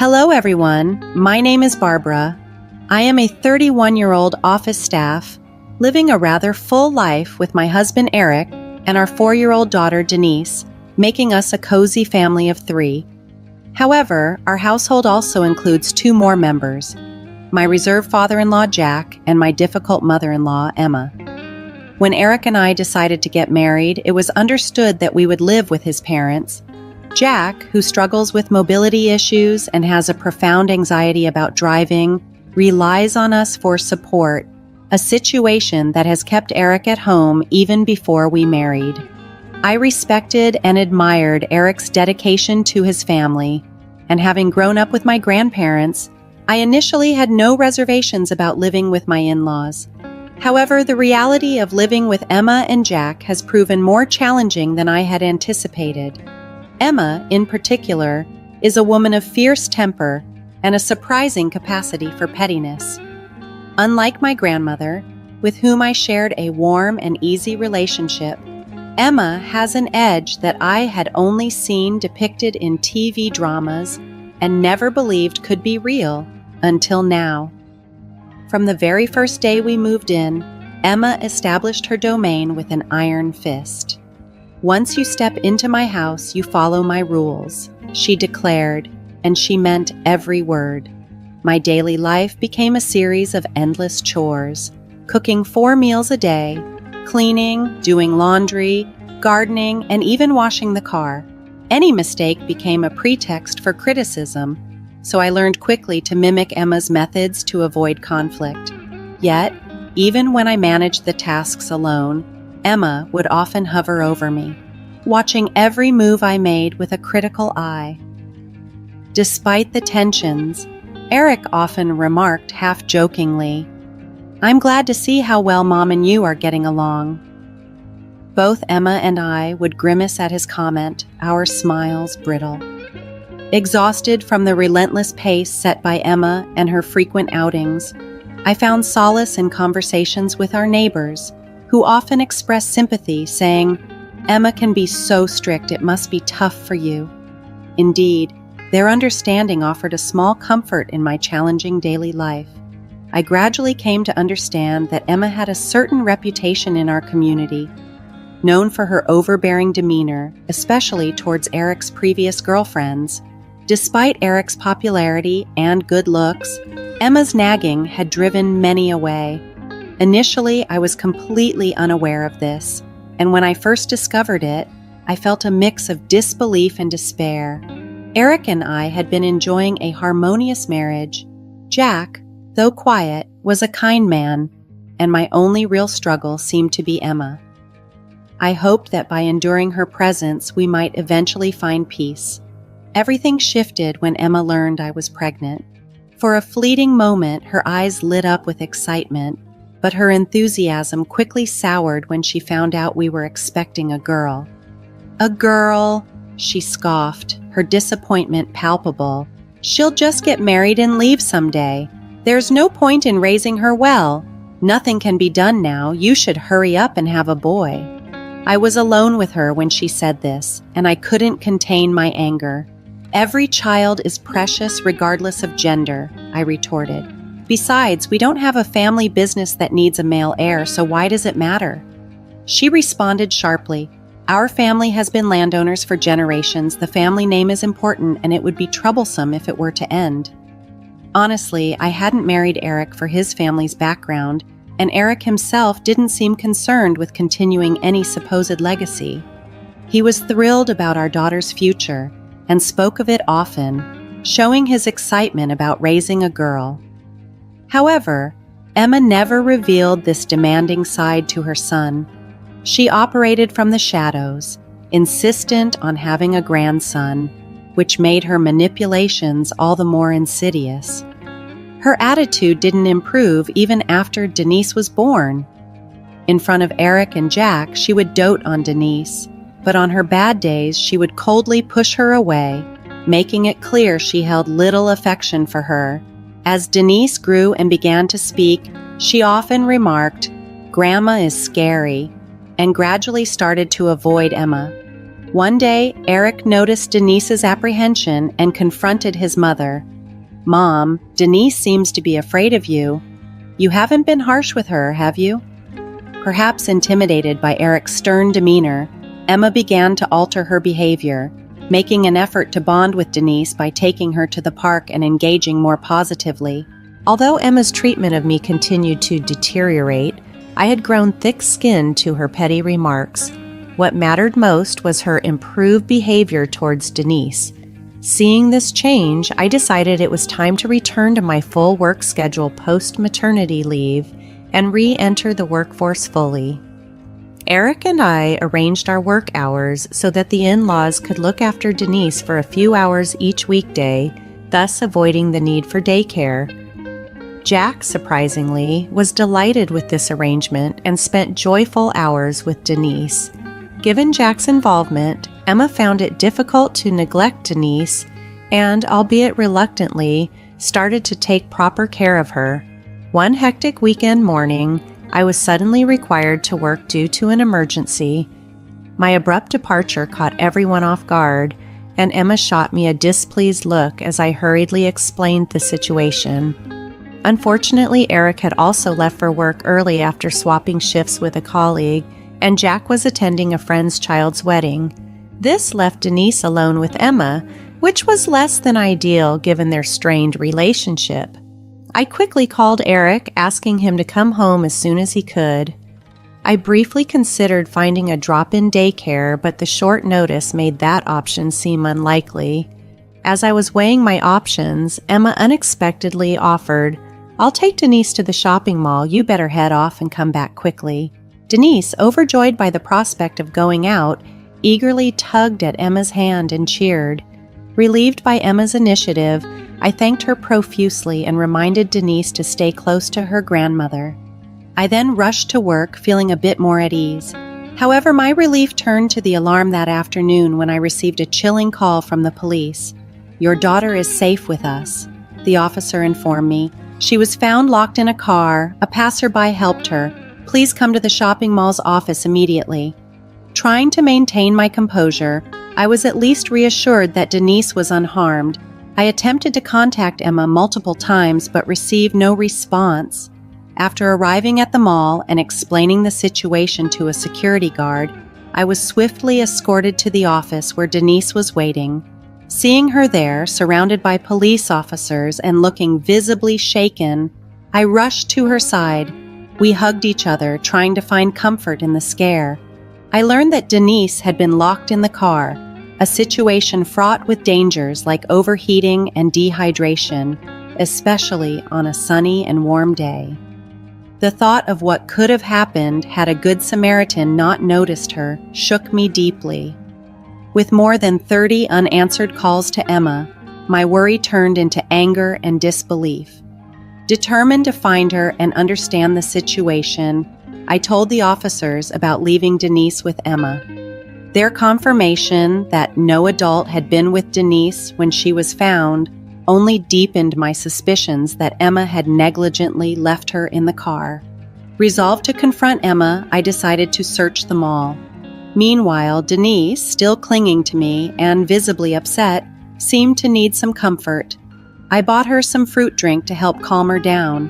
Hello, everyone. My name is Barbara. I am a 31-year-old office staff living a rather full life with my husband, Eric, and our 4-year-old daughter, Denise, making us a cozy family of 3. However, our household also includes 2 more members, my reserved father-in-law, Jack, and my difficult mother-in-law, Emma. When Eric and I decided to get married, it was understood that we would live with his parents. Jack, who struggles with mobility issues and has a profound anxiety about driving, relies on us for support, a situation that has kept Eric at home even before we married. I respected and admired Eric's dedication to his family, and having grown up with my grandparents, I initially had no reservations about living with my in-laws. However, the reality of living with Emma and Jack has proven more challenging than I had anticipated. Emma, in particular, is a woman of fierce temper and a surprising capacity for pettiness. Unlike my grandmother, with whom I shared a warm and easy relationship, Emma has an edge that I had only seen depicted in TV dramas and never believed could be real until now. From the very first day we moved in, Emma established her domain with an iron fist. "Once you step into my house, you follow my rules," she declared, and she meant every word. My daily life became a series of endless chores, cooking 4 meals a day, cleaning, doing laundry, gardening, and even washing the car. Any mistake became a pretext for criticism, so I learned quickly to mimic Emma's methods to avoid conflict. Yet, even when I managed the tasks alone, Emma would often hover over me, watching every move I made with a critical eye. Despite the tensions, Eric often remarked half-jokingly, "I'm glad to see how well Mom and you are getting along." Both Emma and I would grimace at his comment, our smiles brittle. Exhausted from the relentless pace set by Emma and her frequent outings, I found solace in conversations with our neighbors, who often express sympathy, saying, "Emma can be so strict, it must be tough for you." Indeed, their understanding offered a small comfort in my challenging daily life. I gradually came to understand that Emma had a certain reputation in our community, known for her overbearing demeanor, especially towards Eric's previous girlfriends. Despite Eric's popularity and good looks, Emma's nagging had driven many away. Initially, I was completely unaware of this, and when I first discovered it, I felt a mix of disbelief and despair. Eric and I had been enjoying a harmonious marriage. Jack, though quiet, was a kind man, and my only real struggle seemed to be Emma. I hoped that by enduring her presence, we might eventually find peace. Everything shifted when Emma learned I was pregnant. For a fleeting moment, her eyes lit up with excitement, but her enthusiasm quickly soured when she found out we were expecting a girl. "A girl," she scoffed, her disappointment palpable. "She'll just get married and leave someday. There's no point in raising her well. Nothing can be done now. You should hurry up and have a boy." I was alone with her when she said this, and I couldn't contain my anger. "Every child is precious regardless of gender," I retorted. "Besides, we don't have a family business that needs a male heir, so why does it matter?" She responded sharply, "Our family has been landowners for generations. The family name is important, and it would be troublesome if it were to end." Honestly, I hadn't married Eric for his family's background, and Eric himself didn't seem concerned with continuing any supposed legacy. He was thrilled about our daughter's future and spoke of it often, showing his excitement about raising a girl. However, Emma never revealed this demanding side to her son. She operated from the shadows, insistent on having a grandson, which made her manipulations all the more insidious. Her attitude didn't improve even after Denise was born. In front of Eric and Jack, she would dote on Denise, but on her bad days, she would coldly push her away, making it clear she held little affection for her. As Denise grew and began to speak, she often remarked, "Grandma is scary," and gradually started to avoid Emma. One day, Eric noticed Denise's apprehension and confronted his mother. "Mom, Denise seems to be afraid of you. You haven't been harsh with her, have you?" Perhaps intimidated by Eric's stern demeanor, Emma began to alter her behavior, making an effort to bond with Denise by taking her to the park and engaging more positively. Although Emma's treatment of me continued to deteriorate, I had grown thick-skinned to her petty remarks. What mattered most was her improved behavior towards Denise. Seeing this change, I decided it was time to return to my full work schedule post-maternity leave and re-enter the workforce fully. Eric and I arranged our work hours so that the in-laws could look after Denise for a few hours each weekday, thus avoiding the need for daycare. Jack, surprisingly, was delighted with this arrangement and spent joyful hours with Denise. Given Jack's involvement, Emma found it difficult to neglect Denise and, albeit reluctantly, started to take proper care of her. One hectic weekend morning, I was suddenly required to work due to an emergency. My abrupt departure caught everyone off guard, and Emma shot me a displeased look as I hurriedly explained the situation. Unfortunately, Eric had also left for work early after swapping shifts with a colleague, and Jack was attending a friend's child's wedding. This left Denise alone with Emma, which was less than ideal given their strained relationship. I quickly called Eric, asking him to come home as soon as he could. I briefly considered finding a drop-in daycare, but the short notice made that option seem unlikely. As I was weighing my options, Emma unexpectedly offered, "I'll take Denise to the shopping mall. You better head off and come back quickly." Denise, overjoyed by the prospect of going out, eagerly tugged at Emma's hand and cheered. Relieved by Emma's initiative, I thanked her profusely and reminded Denise to stay close to her grandmother. I then rushed to work, feeling a bit more at ease. However, my relief turned to the alarm that afternoon when I received a chilling call from the police. "Your daughter is safe with us," the officer informed me. "She was found locked in a car. A passerby helped her. Please come to the shopping mall's office immediately." Trying to maintain my composure, I was at least reassured that Denise was unharmed. I attempted to contact Emma multiple times but received no response. After arriving at the mall and explaining the situation to a security guard, I was swiftly escorted to the office where Denise was waiting. Seeing her there, surrounded by police officers and looking visibly shaken, I rushed to her side. We hugged each other, trying to find comfort in the scare. I learned that Denise had been locked in the car, a situation fraught with dangers like overheating and dehydration, especially on a sunny and warm day. The thought of what could have happened had a Good Samaritan not noticed her shook me deeply. With more than 30 unanswered calls to Emma, my worry turned into anger and disbelief. Determined to find her and understand the situation, I told the officers about leaving Denise with Emma. Their confirmation that no adult had been with Denise when she was found only deepened my suspicions that Emma had negligently left her in the car. Resolved to confront Emma, I decided to search the mall. Meanwhile, Denise, still clinging to me and visibly upset, seemed to need some comfort. I bought her some fruit drink to help calm her down.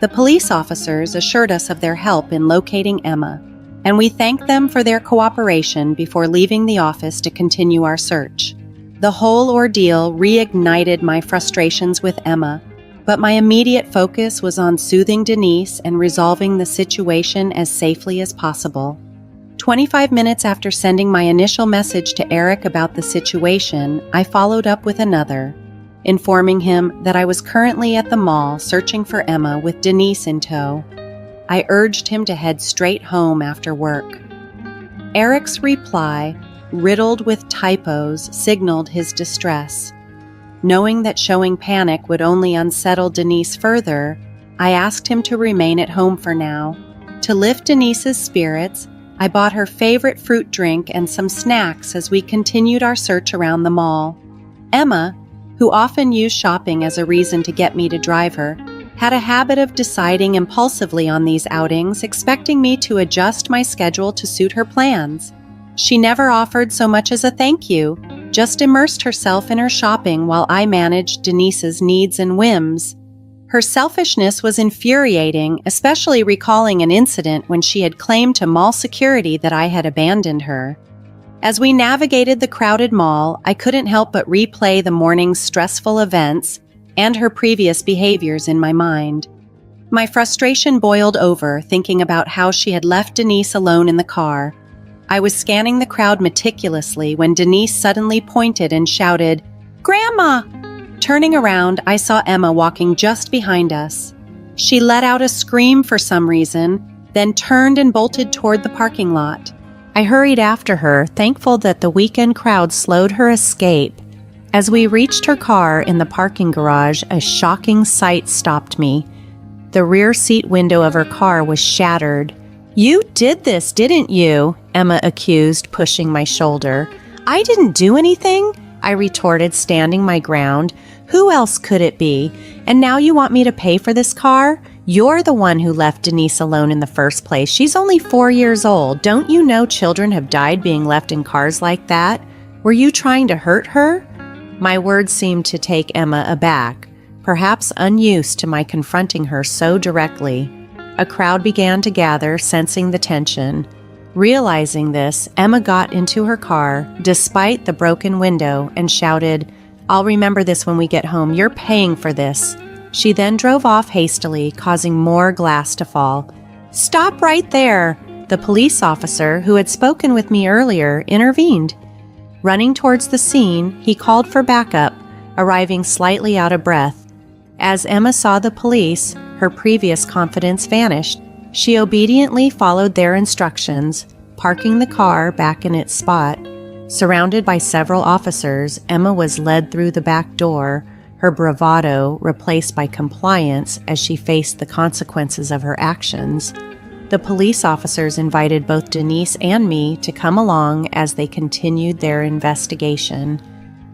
The police officers assured us of their help in locating Emma, and we thanked them for their cooperation before leaving the office to continue our search. The whole ordeal reignited my frustrations with Emma, but my immediate focus was on soothing Denise and resolving the situation as safely as possible. 25 minutes after sending my initial message to Eric about the situation, I followed up with another, informing him that I was currently at the mall searching for Emma with Denise in tow. I urged him to head straight home after work. Eric's reply, riddled with typos, signaled his distress. Knowing that showing panic would only unsettle Denise further, I asked him to remain at home for now. To lift Denise's spirits, I bought her favorite fruit drink and some snacks as we continued our search around the mall. Emma, who often used shopping as a reason to get me to drive her, had a habit of deciding impulsively on these outings, expecting me to adjust my schedule to suit her plans. She never offered so much as a thank you, just immersed herself in her shopping while I managed Denise's needs and whims. Her selfishness was infuriating, especially recalling an incident when she had claimed to mall security that I had abandoned her. As we navigated the crowded mall, I couldn't help but replay the morning's stressful events and her previous behaviors in my mind. My frustration boiled over, thinking about how she had left Denise alone in the car. I was scanning the crowd meticulously when Denise suddenly pointed and shouted, "Grandma!" Turning around, I saw Emma walking just behind us. She let out a scream for some reason, then turned and bolted toward the parking lot. I hurried after her, thankful that the weekend crowd slowed her escape. As we reached her car in the parking garage, a shocking sight stopped me. The rear seat window of her car was shattered. "You did this, didn't you?" Emma accused, pushing my shoulder. "I didn't do anything," I retorted, standing my ground. "Who else could it be? And now you want me to pay for this car? You're the one who left Denise alone in the first place. She's only 4 years old. Don't you know children have died being left in cars like that? Were you trying to hurt her?" My words seemed to take Emma aback, perhaps unused to my confronting her so directly. A crowd began to gather, sensing the tension. Realizing this, Emma got into her car, despite the broken window, and shouted, "I'll remember this when we get home. You're paying for this." She then drove off hastily, causing more glass to fall. "Stop right there!" The police officer, who had spoken with me earlier, intervened. Running towards the scene, he called for backup, arriving slightly out of breath. As Emma saw the police, her previous confidence vanished. She obediently followed their instructions, parking the car back in its spot. Surrounded by several officers, Emma was led through the back door, her bravado replaced by compliance as she faced the consequences of her actions. The police officers invited both Denise and me to come along as they continued their investigation.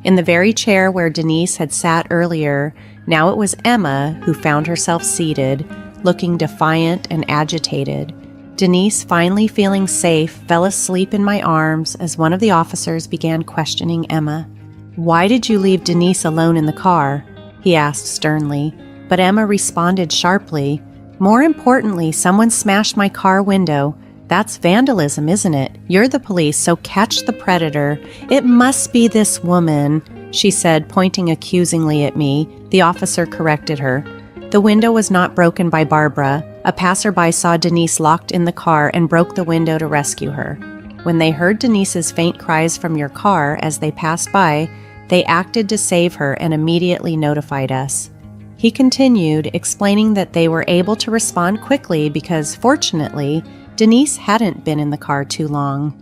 In the very chair where Denise had sat earlier, now it was Emma who found herself seated, looking defiant and agitated. Denise, finally feeling safe, fell asleep in my arms as one of the officers began questioning Emma. "Why did you leave Denise alone in the car?" he asked sternly, but Emma responded sharply. "More importantly, someone smashed my car window. That's vandalism, isn't it? You're the police, so catch the predator. It must be this woman," she said, pointing accusingly at me. The officer corrected her. The window was not broken by Barbara. A passerby saw Denise locked in the car and broke the window to rescue her. When they heard Denise's faint cries from your car as they passed by, they acted to save her and immediately notified us. He continued, explaining that they were able to respond quickly because, fortunately, Denise hadn't been in the car too long.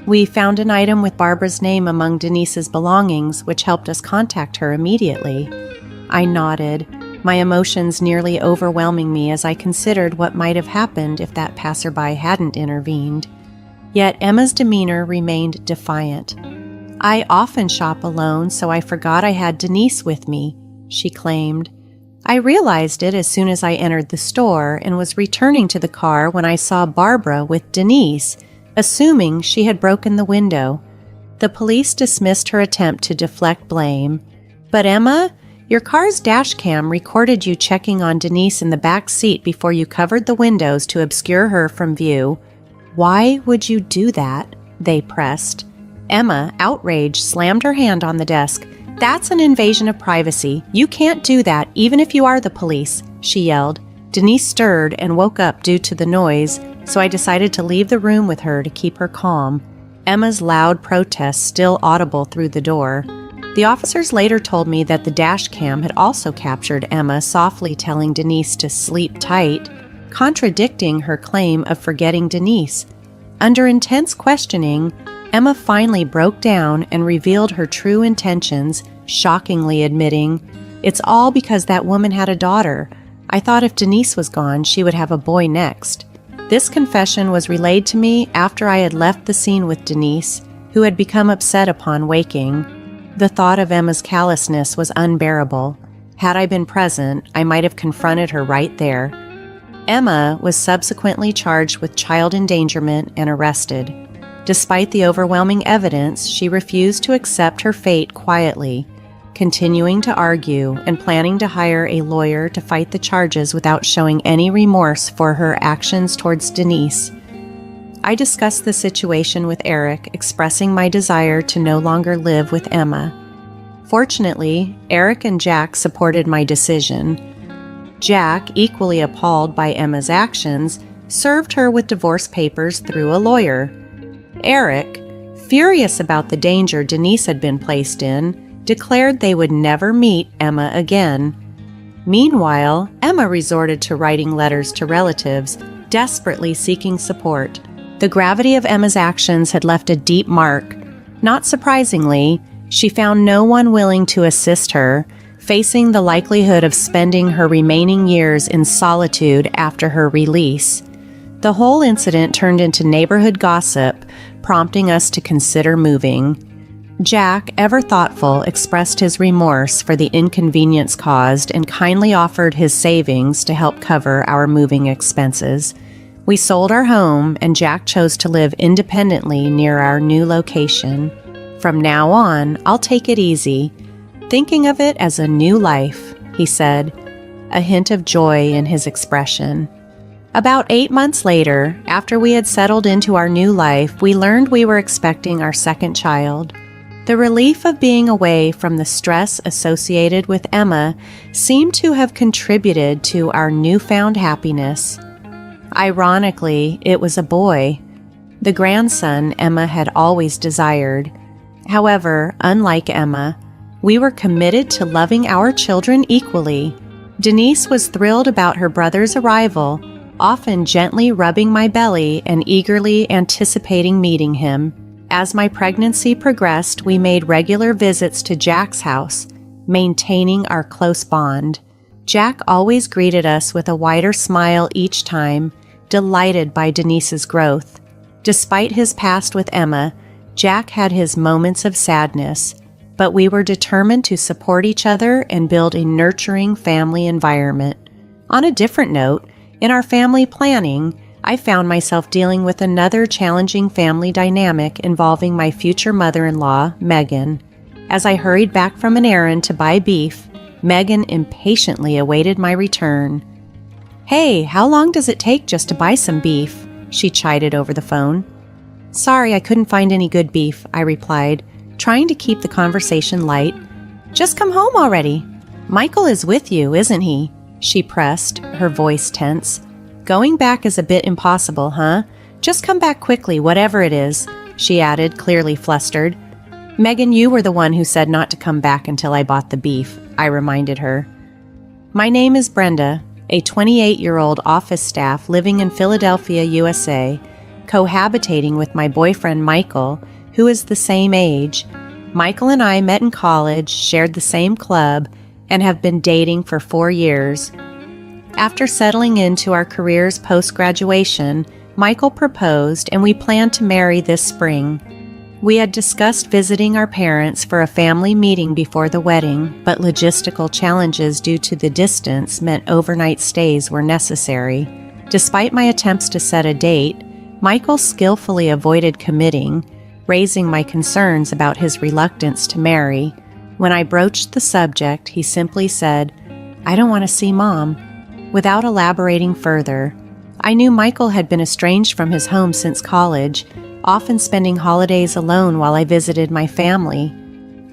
We found an item with Barbara's name among Denise's belongings, which helped us contact her immediately. I nodded, my emotions nearly overwhelming me as I considered what might have happened if that passerby hadn't intervened. Yet Emma's demeanor remained defiant. "I often shop alone, so I forgot I had Denise with me," she claimed. "I realized it as soon as I entered the store and was returning to the car when I saw Barbara with Denise, assuming she had broken the window." The police dismissed her attempt to deflect blame. "But Emma, your car's dash cam recorded you checking on Denise in the back seat before you covered the windows to obscure her from view. Why would you do that?" they pressed. Emma, outraged, slammed her hand on the desk. "That's an invasion of privacy. You can't do that, even if you are the police," she yelled. Denise stirred and woke up due to the noise, so I decided to leave the room with her to keep her calm. Emma's loud protests still audible through the door. The officers later told me that the dash cam had also captured Emma softly telling Denise to sleep tight, contradicting her claim of forgetting Denise. Under intense questioning, Emma finally broke down and revealed her true intentions, shockingly admitting, "It's all because that woman had a daughter. I thought if Denise was gone, she would have a boy next." This confession was relayed to me after I had left the scene with Denise, who had become upset upon waking. The thought of Emma's callousness was unbearable. Had I been present, I might have confronted her right there. Emma was subsequently charged with child endangerment and arrested. Despite the overwhelming evidence, she refused to accept her fate quietly, continuing to argue and planning to hire a lawyer to fight the charges without showing any remorse for her actions towards Denise. I discussed the situation with Eric, expressing my desire to no longer live with Emma. Fortunately, Eric and Jack supported my decision. Jack, equally appalled by Emma's actions, served her with divorce papers through a lawyer. Eric, furious about the danger Denise had been placed in, declared they would never meet Emma again. Meanwhile, Emma resorted to writing letters to relatives, desperately seeking support. The gravity of Emma's actions had left a deep mark. Not surprisingly, she found no one willing to assist her, facing the likelihood of spending her remaining years in solitude after her release. The whole incident turned into neighborhood gossip, prompting us to consider moving. Jack, ever thoughtful, expressed his remorse for the inconvenience caused and kindly offered his savings to help cover our moving expenses. We sold our home, and Jack chose to live independently near our new location. From now on, I'll take it easy, thinking of it as a new life, he said, a hint of joy in his expression. About 8 months later, after we had settled into our new life, we learned we were expecting our second child. The relief of being away from the stress associated with Emma seemed to have contributed to our newfound happiness. Ironically, it was a boy, the grandson Emma had always desired. However, unlike Emma, we were committed to loving our children equally. Denise was thrilled about her brother's arrival, often gently rubbing my belly and eagerly anticipating meeting him. As my pregnancy progressed, we made regular visits to Jack's house, maintaining our close bond. Jack always greeted us with a wider smile each time, delighted by Denise's growth. Despite his past with Emma, Jack had his moments of sadness, but we were determined to support each other and build a nurturing family environment. On a different note, in our family planning, I found myself dealing with another challenging family dynamic involving my future mother-in-law, Megan. As I hurried back from an errand to buy beef, Megan impatiently awaited my return. "Hey, how long does it take just to buy some beef?" she chided over the phone. "Sorry, I couldn't find any good beef," I replied, trying to keep the conversation light. "Just come home already. Michael is with you, isn't he?" she pressed, her voice tense. "Going back is a bit impossible, huh? Just come back quickly, whatever it is," she added, clearly flustered. "Megan, you were the one who said not to come back until I bought the beef," I reminded her. My name is Brenda, a 28-year-old office staff living in Philadelphia, USA, cohabitating with my boyfriend Michael, who is the same age. Michael and I met in college, shared the same club, and have been dating for 4 years. After settling into our careers post-graduation, Michael proposed and we planned to marry this spring. We had discussed visiting our parents for a family meeting before the wedding, but logistical challenges due to the distance meant overnight stays were necessary. Despite my attempts to set a date, Michael skillfully avoided committing, raising my concerns about his reluctance to marry. When I broached the subject, he simply said, "I don't want to see Mom," without elaborating further. I knew Michael had been estranged from his home since college, often spending holidays alone while I visited my family.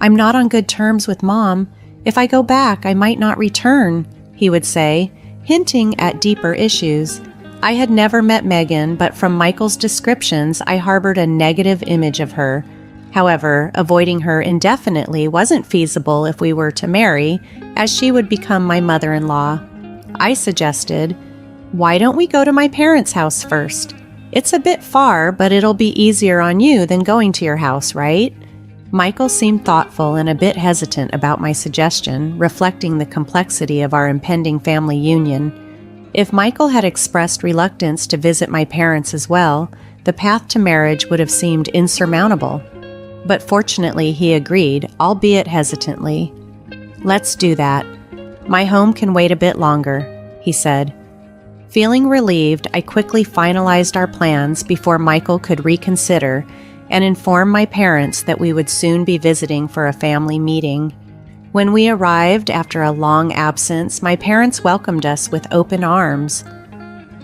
"I'm not on good terms with Mom. If I go back, I might not return," he would say, hinting at deeper issues. I had never met Megan, but from Michael's descriptions, I harbored a negative image of her. However, avoiding her indefinitely wasn't feasible if we were to marry, as she would become my mother-in-law. I suggested, "Why don't we go to my parents' house first? It's a bit far, but it'll be easier on you than going to your house, right?" Michael seemed thoughtful and a bit hesitant about my suggestion, reflecting the complexity of our impending family union. If Michael had expressed reluctance to visit my parents as well, the path to marriage would have seemed insurmountable. But fortunately, he agreed, albeit hesitantly. "Let's do that. My home can wait a bit longer," he said. Feeling relieved, I quickly finalized our plans before Michael could reconsider, and inform my parents that we would soon be visiting for a family meeting. When we arrived after a long absence, my parents welcomed us with open arms.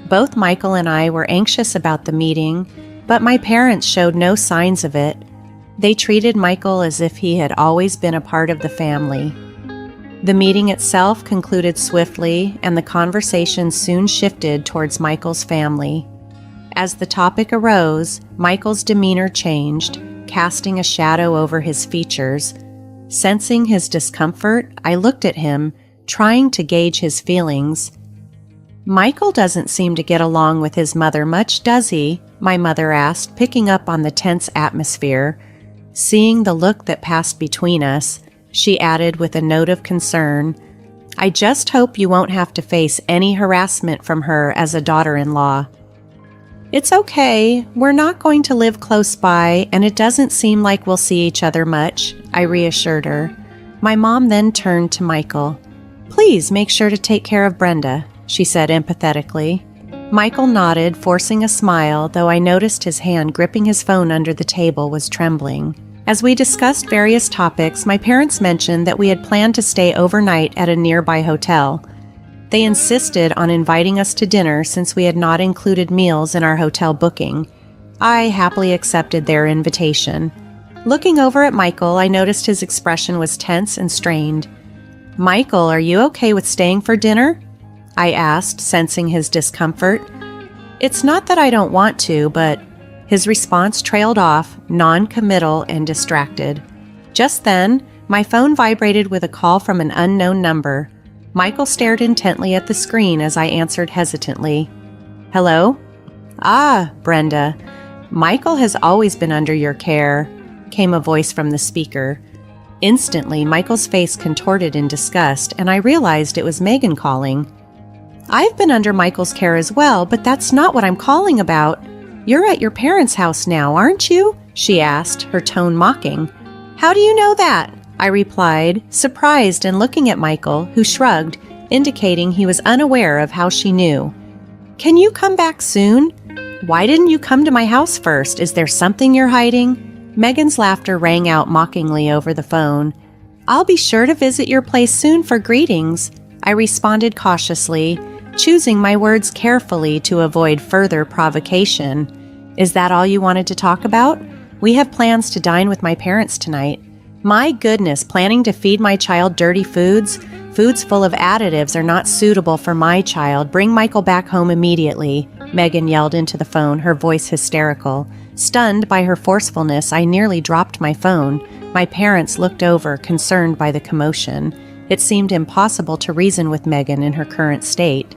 Both Michael and I were anxious about the meeting, but my parents showed no signs of it. They treated Michael as if he had always been a part of the family. The meeting itself concluded swiftly, and the conversation soon shifted towards Michael's family. As the topic arose, Michael's demeanor changed, casting a shadow over his features. Sensing his discomfort, I looked at him, trying to gauge his feelings. "Michael doesn't seem to get along with his mother much, does he?" my mother asked, picking up on the tense atmosphere. Seeing the look that passed between us, she added with a note of concern, "I just hope you won't have to face any harassment from her as a daughter-in-law." "It's okay. We're not going to live close by, and it doesn't seem like we'll see each other much," I reassured her. My mom then turned to Michael. "Please make sure to take care of Brenda," she said empathetically. Michael nodded, forcing a smile, though I noticed his hand gripping his phone under the table was trembling. As we discussed various topics, my parents mentioned that we had planned to stay overnight at a nearby hotel. They insisted on inviting us to dinner since we had not included meals in our hotel booking. I happily accepted their invitation. Looking over at Michael, I noticed his expression was tense and strained. "Michael, are you okay with staying for dinner?" I asked, sensing his discomfort. "It's not that I don't want to, but..." His response trailed off, non-committal and distracted. Just then, my phone vibrated with a call from an unknown number. Michael stared intently at the screen as I answered hesitantly. "Hello?" "Ah, Brenda. Michael has always been under your care," came a voice from the speaker. Instantly, Michael's face contorted in disgust, and I realized it was Megan calling. "I've been under Michael's care as well, but that's not what I'm calling about. You're at your parents' house now, aren't you?" she asked, her tone mocking. "How do you know that?" I replied, surprised and looking at Michael, who shrugged, indicating he was unaware of how she knew. "Can you come back soon? Why didn't you come to my house first? Is there something you're hiding?" Megan's laughter rang out mockingly over the phone. "I'll be sure to visit your place soon for greetings," I responded cautiously, choosing my words carefully to avoid further provocation. "Is that all you wanted to talk about? We have plans to dine with my parents tonight." My goodness, planning to feed my child dirty foods? Foods full of additives are not suitable for my child. Bring Michael back home immediately, Megan yelled into the phone, her voice hysterical. Stunned by her forcefulness, I nearly dropped my phone. My parents looked over, concerned by the commotion. It seemed impossible to reason with Megan in her current state.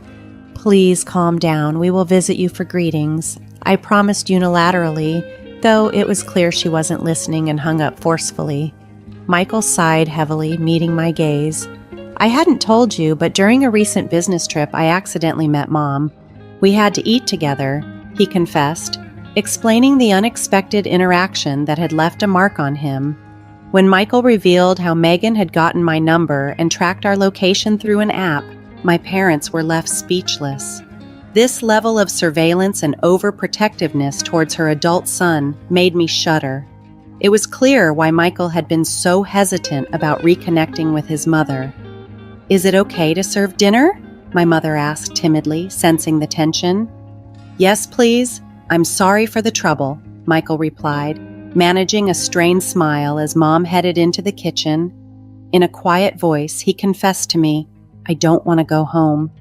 "Please calm down. We will visit you for greetings," I promised unilaterally, though it was clear she wasn't listening and hung up forcefully. Michael sighed heavily, meeting my gaze. "I hadn't told you, but during a recent business trip, I accidentally met Mom. We had to eat together," he confessed, explaining the unexpected interaction that had left a mark on him. When Michael revealed how Megan had gotten my number and tracked our location through an app, my parents were left speechless. This level of surveillance and overprotectiveness towards her adult son made me shudder. It was clear why Michael had been so hesitant about reconnecting with his mother. "Is it okay to serve dinner?" my mother asked timidly, sensing the tension. "Yes, please. I'm sorry for the trouble," Michael replied, managing a strained smile as Mom headed into the kitchen. In a quiet voice, he confessed to me, "I don't want to go home."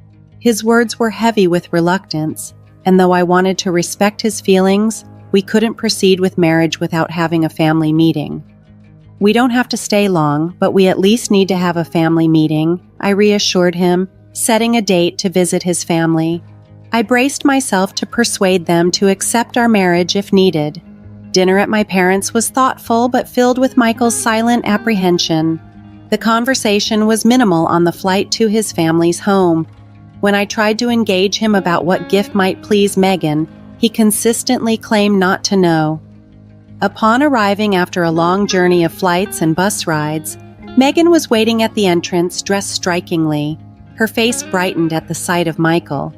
His words were heavy with reluctance, and though I wanted to respect his feelings, we couldn't proceed with marriage without having a family meeting. "We don't have to stay long, but we at least need to have a family meeting," I reassured him, setting a date to visit his family. I braced myself to persuade them to accept our marriage if needed. Dinner at my parents' was thoughtful but filled with Michael's silent apprehension. The conversation was minimal on the flight to his family's home. When I tried to engage him about what gift might please Megan, he consistently claimed not to know. Upon arriving after a long journey of flights and bus rides, Megan was waiting at the entrance, dressed strikingly. Her face brightened at the sight of Michael.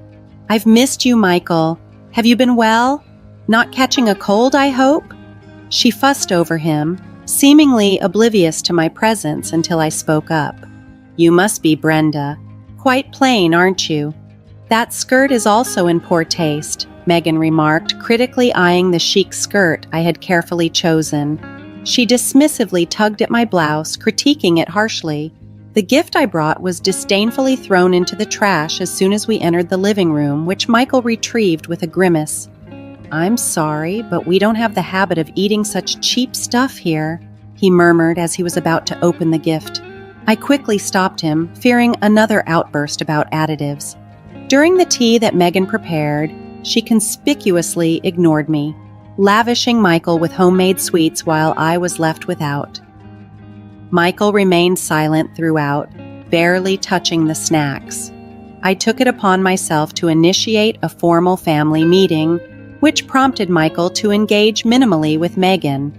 "I've missed you, Michael. Have you been well? Not catching a cold, I hope?" She fussed over him, seemingly oblivious to my presence until I spoke up. "You must be Brenda. Quite plain, aren't you?" "That skirt is also in poor taste," Megan remarked, critically eyeing the chic skirt I had carefully chosen. She dismissively tugged at my blouse, critiquing it harshly. The gift I brought was disdainfully thrown into the trash as soon as we entered the living room, which Michael retrieved with a grimace. "I'm sorry, but we don't have the habit of eating such cheap stuff here," he murmured as he was about to open the gift. I quickly stopped him, fearing another outburst about additives. During the tea that Megan prepared, she conspicuously ignored me, lavishing Michael with homemade sweets while I was left without. Michael remained silent throughout, barely touching the snacks. I took it upon myself to initiate a formal family meeting, which prompted Michael to engage minimally with Megan.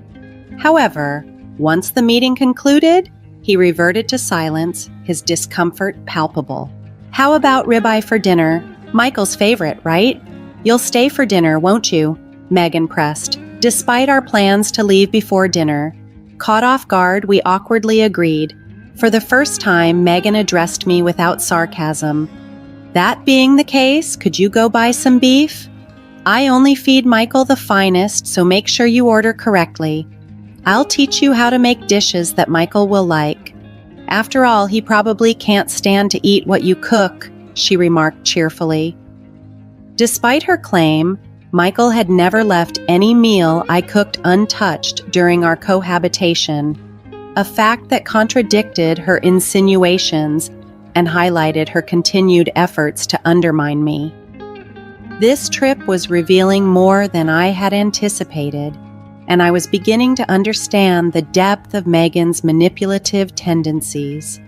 However, once the meeting concluded, he reverted to silence, his discomfort palpable. "How about ribeye for dinner? Michael's favorite, right? You'll stay for dinner, won't you?" Megan pressed, despite our plans to leave before dinner. Caught off guard, we awkwardly agreed. For the first time, Megan addressed me without sarcasm. "That being the case, could you go buy some beef? I only feed Michael the finest, so make sure you order correctly. I'll teach you how to make dishes that Michael will like. After all, he probably can't stand to eat what you cook," she remarked cheerfully. Despite her claim, Michael had never left any meal I cooked untouched during our cohabitation, a fact that contradicted her insinuations and highlighted her continued efforts to undermine me. This trip was revealing more than I had anticipated, and I was beginning to understand the depth of Megan's manipulative tendencies.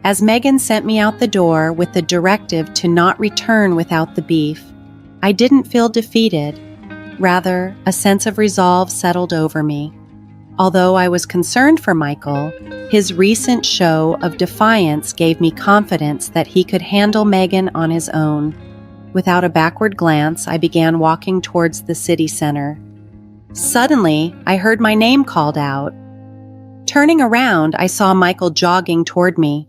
As Megan sent me out the door with the directive to not return without the beef, I didn't feel defeated. Rather, a sense of resolve settled over me. Although I was concerned for Michael, his recent show of defiance gave me confidence that he could handle Megan on his own. Without a backward glance, I began walking towards the city center. Suddenly, I heard my name called out. Turning around, I saw Michael jogging toward me.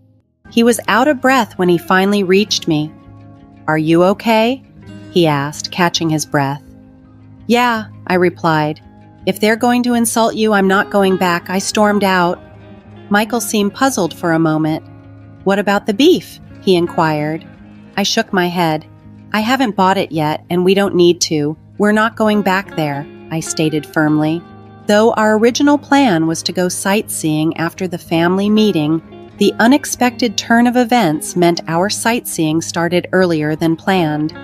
He was out of breath when he finally reached me. "Are you okay?" he asked, catching his breath. "Yeah," I replied. "If they're going to insult you, I'm not going back." I stormed out. Michael seemed puzzled for a moment. "What about the beef?" he inquired. I shook my head. "I haven't bought it yet, and we don't need to. We're not going back there," I stated firmly. Though our original plan was to go sightseeing after the family meeting, the unexpected turn of events meant our sightseeing started earlier than planned.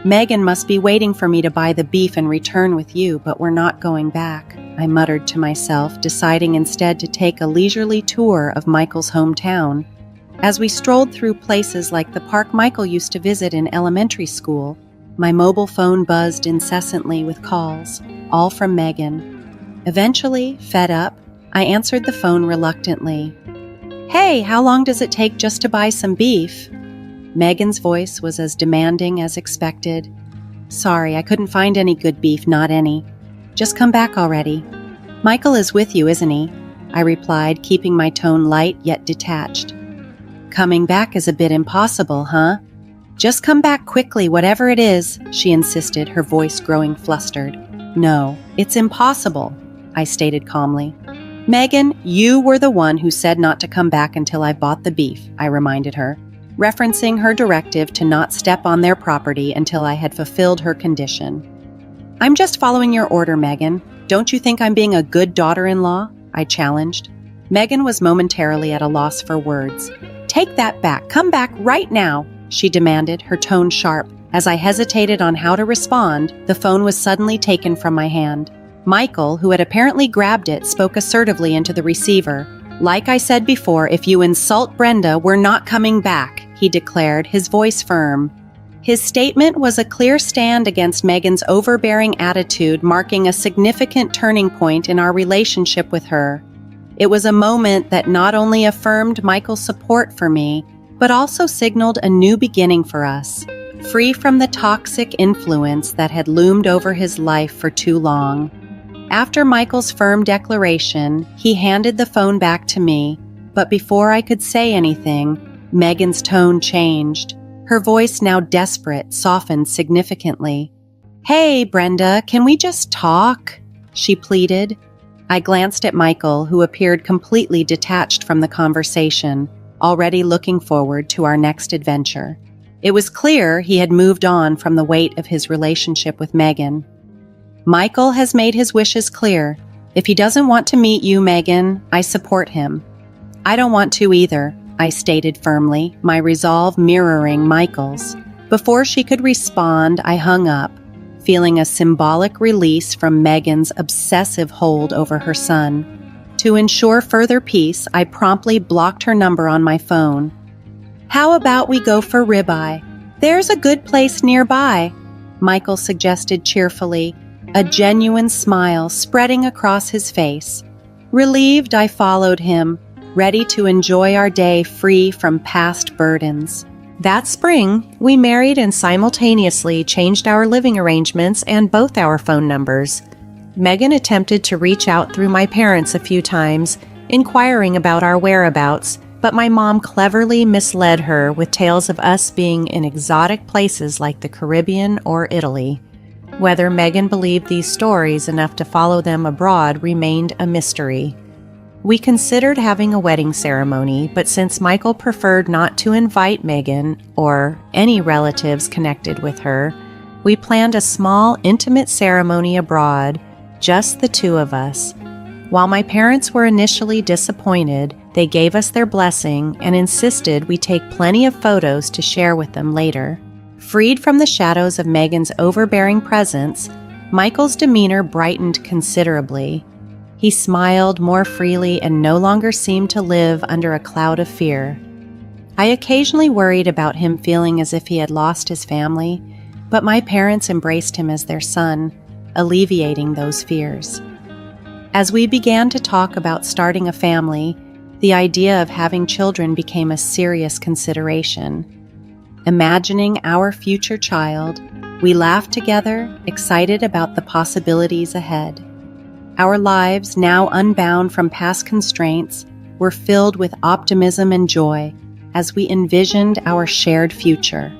"Megan must be waiting for me to buy the beef and return with you, but we're not going back," I muttered to myself, deciding instead to take a leisurely tour of Michael's hometown. As we strolled through places like the park Michael used to visit in elementary school, my mobile phone buzzed incessantly with calls, all from Megan. Eventually, fed up, I answered the phone reluctantly. "Hey, how long does it take just to buy some beef?" Megan's voice was as demanding as expected. "Sorry, I couldn't find any good beef, not any. Just come back already." "Michael is with you, isn't he?" I replied, keeping my tone light yet detached. "Coming back is a bit impossible, huh?" "Just come back quickly, whatever it is," she insisted, her voice growing flustered. "No, it's impossible," I stated calmly. "Megan, you were the one who said not to come back until I bought the beef," I reminded her, referencing her directive to not step on their property until I had fulfilled her condition. "I'm just following your order, Megan. Don't you think I'm being a good daughter-in-law?" I challenged. Megan was momentarily at a loss for words. "Take that back. Come back right now," she demanded, her tone sharp. As I hesitated on how to respond, the phone was suddenly taken from my hand. Michael, who had apparently grabbed it, spoke assertively into the receiver. "Like I said before, if you insult Brenda, we're not coming back," he declared, his voice firm. His statement was a clear stand against Megan's overbearing attitude, marking a significant turning point in our relationship with her. It was a moment that not only affirmed Michael's support for me, but also signaled a new beginning for us, free from the toxic influence that had loomed over his life for too long. After Michael's firm declaration, he handed the phone back to me, but before I could say anything, Megan's tone changed. Her voice, now desperate, softened significantly. "Hey, Brenda, can we just talk?" she pleaded. I glanced at Michael, who appeared completely detached from the conversation, already looking forward to our next adventure. It was clear he had moved on from the weight of his relationship with Megan. "Michael has made his wishes clear. If he doesn't want to meet you, Megan, I support him." "I don't want to either," I stated firmly, my resolve mirroring Michael's. Before she could respond, I hung up, feeling a symbolic release from Megan's obsessive hold over her son. To ensure further peace, I promptly blocked her number on my phone. "How about we go for ribeye? There's a good place nearby," Michael suggested cheerfully, a genuine smile spreading across his face. Relieved, I followed him, ready to enjoy our day free from past burdens. That spring, we married and simultaneously changed our living arrangements and both our phone numbers. Megan attempted to reach out through my parents a few times, inquiring about our whereabouts, but my mom cleverly misled her with tales of us being in exotic places like the Caribbean or Italy. Whether Megan believed these stories enough to follow them abroad remained a mystery. We considered having a wedding ceremony, but since Michael preferred not to invite Megan or any relatives connected with her, we planned a small, intimate ceremony abroad, just the two of us. While my parents were initially disappointed, they gave us their blessing and insisted we take plenty of photos to share with them later. Freed from the shadows of Megan's overbearing presence, Michael's demeanor brightened considerably. He smiled more freely and no longer seemed to live under a cloud of fear. I occasionally worried about him feeling as if he had lost his family, but my parents embraced him as their son, alleviating those fears. As we began to talk about starting a family, the idea of having children became a serious consideration. Imagining our future child, we laughed together, excited about the possibilities ahead. Our lives, now unbound from past constraints, were filled with optimism and joy as we envisioned our shared future.